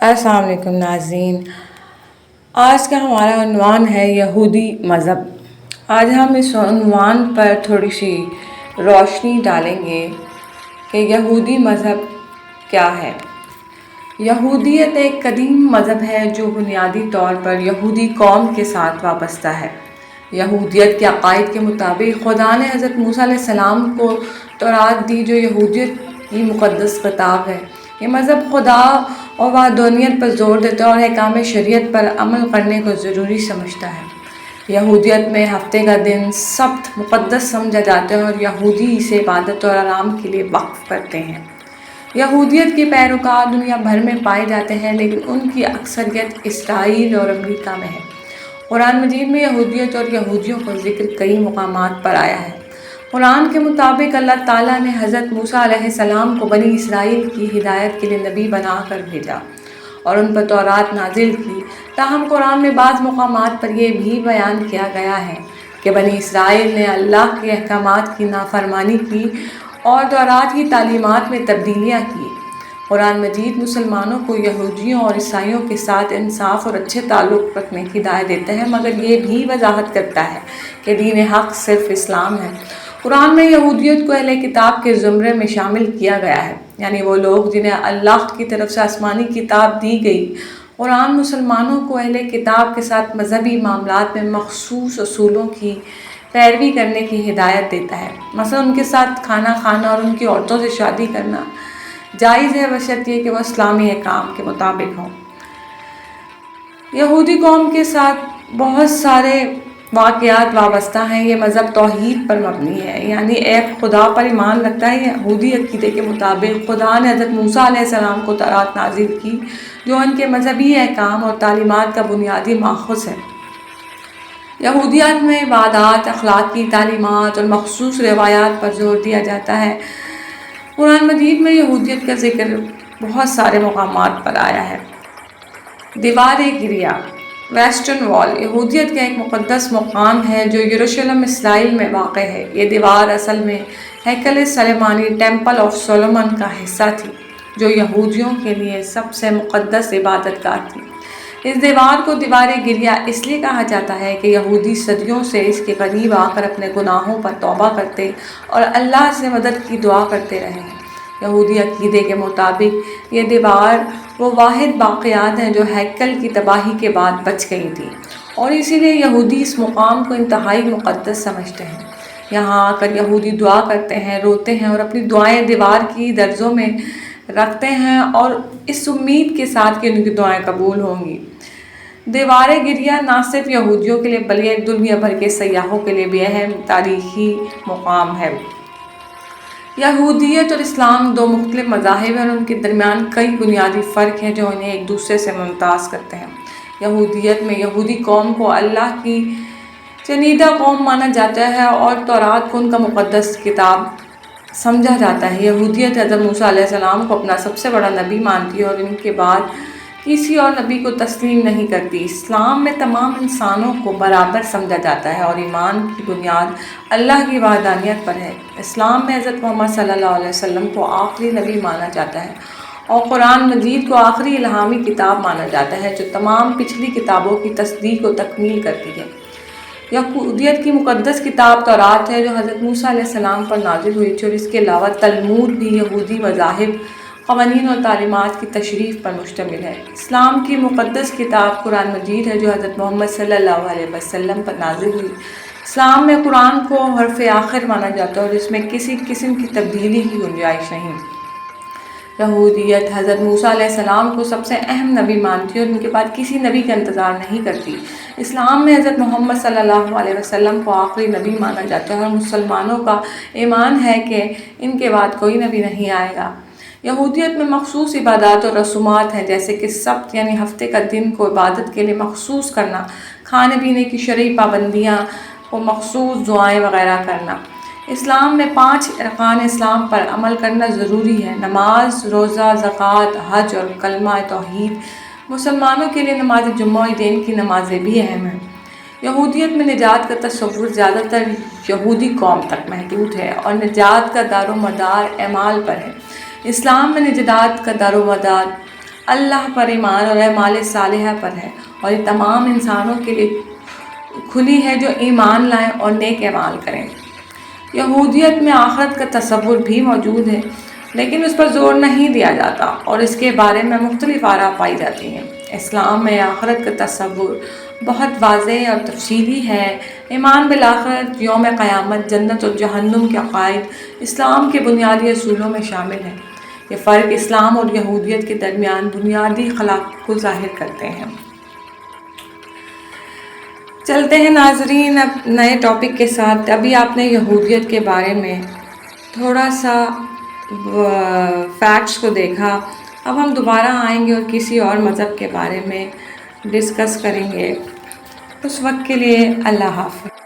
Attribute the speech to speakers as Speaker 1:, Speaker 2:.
Speaker 1: السلام علیکم ناظرین، آج کا ہمارا عنوان ہے یہودی مذہب۔ آج ہم اس عنوان پر تھوڑی سی روشنی ڈالیں گے کہ یہودی مذہب کیا ہے۔ یہودیت ایک قدیم مذہب ہے جو بنیادی طور پر یہودی قوم کے ساتھ وابستہ ہے۔ یہودیت کے عقائد کے مطابق خدا نے حضرت موسیٰ علیہ السلام کو تورات دی جو یہودیت کی مقدس کتاب ہے۔ یہ مذہب خدا اور وحدانیت پر زور دیتا ہے اور احکام شریعت پر عمل کرنے کو ضروری سمجھتا ہے۔ یہودیت میں ہفتے کا دن سبت مقدس سمجھا جاتا ہے اور یہودی اسے عبادت اور آرام کے لیے وقف کرتے ہیں۔ یہودیت کے پیروکار دنیا بھر میں پائے جاتے ہیں، لیکن ان کی اکثریت اسرائیل اور امریکہ میں ہے۔ قرآن مجید میں یہودیت اور یہودیوں کا ذکر کئی مقامات پر آیا ہے۔ قرآن کے مطابق اللہ تعالیٰ نے حضرت موسیٰ علیہ السلام کو بنی اسرائیل کی ہدایت کے لیے نبی بنا کر بھیجا اور ان پر تورات نازل کی۔ تاہم قرآن میں بعض مقامات پر یہ بھی بیان کیا گیا ہے کہ بنی اسرائیل نے اللہ کے احکامات کی نافرمانی کی اور تورات کی تعلیمات میں تبدیلیاں کی۔ قرآن مجید مسلمانوں کو یہودیوں اور عیسائیوں کے ساتھ انصاف اور اچھے تعلق رکھنے کی ہدایت دیتا ہے، مگر یہ بھی وضاحت کرتا ہے کہ دین حق صرف اسلام ہے۔ قرآن میں یہودیت کو اہل کتاب کے زمرے میں شامل کیا گیا ہے، یعنی وہ لوگ جنہیں اللہ کی طرف سے آسمانی کتاب دی گئی۔ قرآن مسلمانوں کو اہل کتاب کے ساتھ مذہبی معاملات میں مخصوص اصولوں کی پیروی کرنے کی ہدایت دیتا ہے۔ مثلا ان کے ساتھ کھانا کھانا اور ان کی عورتوں سے شادی کرنا جائز ہے، بشرط یہ کہ وہ اسلامی احکام کے مطابق ہوں۔ یہودی قوم کے ساتھ بہت سارے واقعات وابستہ ہیں۔ یہ مذہب توحید پر مبنی ہے، یعنی ایک خدا پر ایمان رکھتا ہے۔ یہودی عقیدے کے مطابق خدا نے حضرت موسیٰ علیہ السلام کو تورات نازل کی جو ان کے مذہبی احکام اور تعلیمات کا بنیادی ماخذ ہے۔ یہودیت میں عبادات، اخلاقی تعلیمات اور مخصوص روایات پر زور دیا جاتا ہے۔ قرآن مجید میں یہودیت کا ذکر بہت سارے مقامات پر آیا ہے۔ دیوار گریہ ویسٹرن وال یہودیت کا ایک مقدس مقام ہے جو یروشلم اسرائیل میں واقع ہے۔ یہ دیوار اصل میں ہیکل سلیمانی ٹیمپل آف سولومن کا حصہ تھی، جو یہودیوں کے لیے سب سے مقدس عبادت گاہ تھی۔ اس دیوار کو دیوار گریہ اس لیے کہا جاتا ہے کہ یہودی صدیوں سے اس کے قریب آ کر اپنے گناہوں پر توبہ کرتے اور اللہ سے مدد کی دعا کرتے رہے ہیں۔ یہودی عقیدے کے مطابق یہ دیوار وہ واحد باقیات ہیں جو ہیکل کی تباہی کے بعد بچ گئی تھی، اور اسی لیے یہودی اس مقام کو انتہائی مقدس سمجھتے ہیں۔ یہاں آ کر یہودی دعا کرتے ہیں، روتے ہیں اور اپنی دعائیں دیوار کی درزوں میں رکھتے ہیں اور اس امید کے ساتھ کہ ان کی دعائیں قبول ہوں گی۔ دیوار گریہ نہ صرف یہودیوں کے لیے بلکہ دنیا بھر کے سیاحوں کے لیے بھی اہم تاریخی مقام ہے۔ یہودیت اور اسلام دو مختلف مذاہب ہیں اور ان کے درمیان کئی بنیادی فرق ہیں جو انہیں ایک دوسرے سے ممتاز کرتے ہیں۔ یہودیت میں یہودی قوم کو اللہ کی چنیدہ قوم مانا جاتا ہے اور تورات کو ان کا مقدس کتاب سمجھا جاتا ہے۔ یہودیت حضرت موسیٰ علیہ السلام کو اپنا سب سے بڑا نبی مانتی ہے اور ان کے بعد کسی اور نبی کو تسلیم نہیں کرتی۔ اسلام میں تمام انسانوں کو برابر سمجھا جاتا ہے اور ایمان کی بنیاد اللہ کی وحدانیت پر ہے۔ اسلام میں حضرت محمد صلی اللہ علیہ وسلم کو آخری نبی مانا جاتا ہے اور قرآن مجید کو آخری الہامی کتاب مانا جاتا ہے جو تمام پچھلی کتابوں کی تصدیق و تکمیل کرتی ہے۔ یہودیت کی مقدس کتاب تورات ہے جو حضرت موسیٰ علیہ السلام پر نازل ہوئی تھی، اور اس کے علاوہ تلمود بھی یہودی مذاہب، قوانین اور تعلیمات کی تشریح پر مشتمل ہے۔ اسلام کی مقدس کتاب قرآن مجید ہے جو حضرت محمد صلی اللہ علیہ وسلم پر نازل ہوئی۔ اسلام میں قرآن کو حرف آخر مانا جاتا ہے اور اس میں کسی قسم کی تبدیلی کی گنجائش نہیں۔ یہودیت حضرت موسیٰ علیہ السلام کو سب سے اہم نبی مانتی ہے اور ان کے بعد کسی نبی کا انتظار نہیں کرتی۔ اسلام میں حضرت محمد صلی اللہ علیہ وسلم کو آخری نبی مانا جاتا ہے اور مسلمانوں کا ایمان ہے کہ ان کے بعد کوئی نبی نہیں آئے گا۔ یہودیت میں مخصوص عبادات اور رسومات ہیں، جیسے کہ سبت یعنی ہفتے کا دن کو عبادت کے لیے مخصوص کرنا، کھانے پینے کی شرعی پابندیاں کو مخصوص دعائیں وغیرہ کرنا۔ اسلام میں 5 ارکان اسلام پر عمل کرنا ضروری ہے: نماز، روزہ، زکوٰۃ، حج اور کلمہ توحید۔ مسلمانوں کے لیے نماز جمعہ عیدین کی نمازیں بھی اہم ہیں۔ یہودیت میں نجات کا تصور زیادہ تر یہودی قوم تک محدود ہے اور نجات کا دار و مدار اعمال پر ہے۔ اسلام میں نجات کا دار و مدار اللہ پر ایمان اور اعمال صالحہ پر ہے، اور یہ تمام انسانوں کے لیے کھلی ہے جو ایمان لائیں اور نیک اعمال کریں۔ یہودیت میں آخرت کا تصور بھی موجود ہے، لیکن اس پر زور نہیں دیا جاتا اور اس کے بارے میں مختلف آراء پائی جاتی ہیں۔ اسلام میں آخرت کا تصور بہت واضح اور تفصیلی ہے۔ ایمان بالآخرت، یوم قیامت، جنت اور جہنم کے عقائد اسلام کے بنیادی اصولوں میں شامل ہیں۔ یہ فرق اسلام اور یہودیت کے درمیان بنیادی اختلاف کو ظاہر کرتے ہیں۔ چلتے ہیں ناظرین اب نئے ٹاپک کے ساتھ۔ ابھی آپ نے یہودیت کے بارے میں تھوڑا سا فیکٹس کو دیکھا، اب ہم دوبارہ آئیں گے اور کسی اور مذہب کے بارے میں ڈسکس کریں گے۔ اس وقت کے لیے اللہ حافظ۔